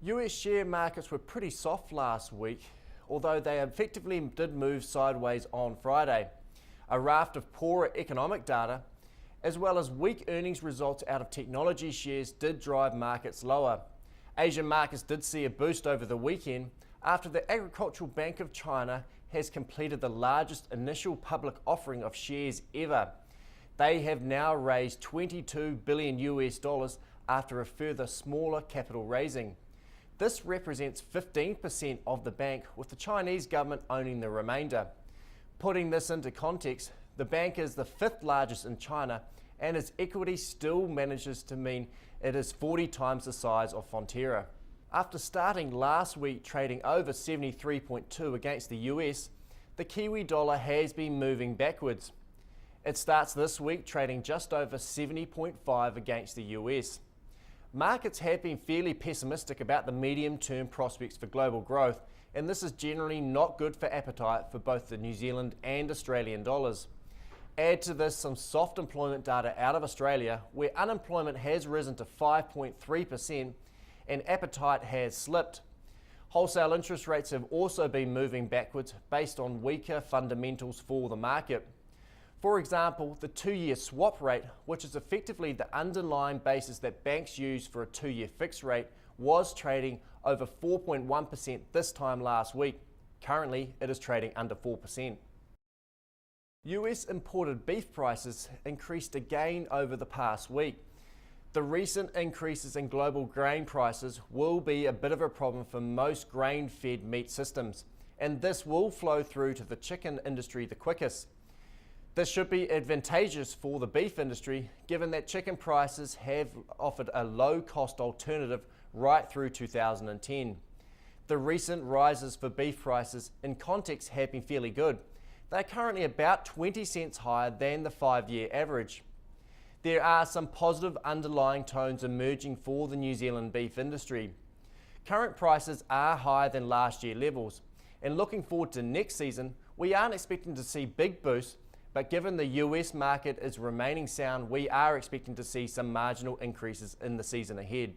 US share markets were pretty soft last week, although they effectively did move sideways on Friday. A raft of poorer economic data, as well as weak earnings results out of technology shares, did drive markets lower. Asian markets did see a boost over the weekend after the Agricultural Bank of China has completed the largest initial public offering of shares ever. They have now raised $22 billion after a further smaller capital raising. This represents 15% of the bank, with the Chinese government owning the remainder. Putting this into context, the bank is the fifth largest in China, and its equity still manages to mean it is 40 times the size of Fonterra. After starting last week trading over 73.2 against the US, the Kiwi dollar has been moving backwards. It starts this week trading just over 70.5 against the US. Markets have been fairly pessimistic about the medium-term prospects for global growth, and this is generally not good for appetite for both the New Zealand and Australian dollars. Add to this some soft employment data out of Australia, where unemployment has risen to 5.3% and appetite has slipped. Wholesale interest rates have also been moving backwards based on weaker fundamentals for the market. For example, the 2-year swap rate, which is effectively the underlying basis that banks use for a 2-year fixed rate, was trading over 4.1% this time last week. Currently, it is trading under 4%. US imported beef prices increased again over the past week. The recent increases in global grain prices will be a bit of a problem for most grain-fed meat systems, and this will flow through to the chicken industry the quickest. This should be advantageous for the beef industry, given that chicken prices have offered a low-cost alternative right through 2010. The recent rises for beef prices in context have been fairly good. They're currently about 20 cents higher than the 5-year average. There are some positive underlying tones emerging for the New Zealand beef industry. Current prices are higher than last year levels, and looking forward to next season, we aren't expecting to see big boosts, but given the US market is remaining sound, we are expecting to see some marginal increases in the season ahead.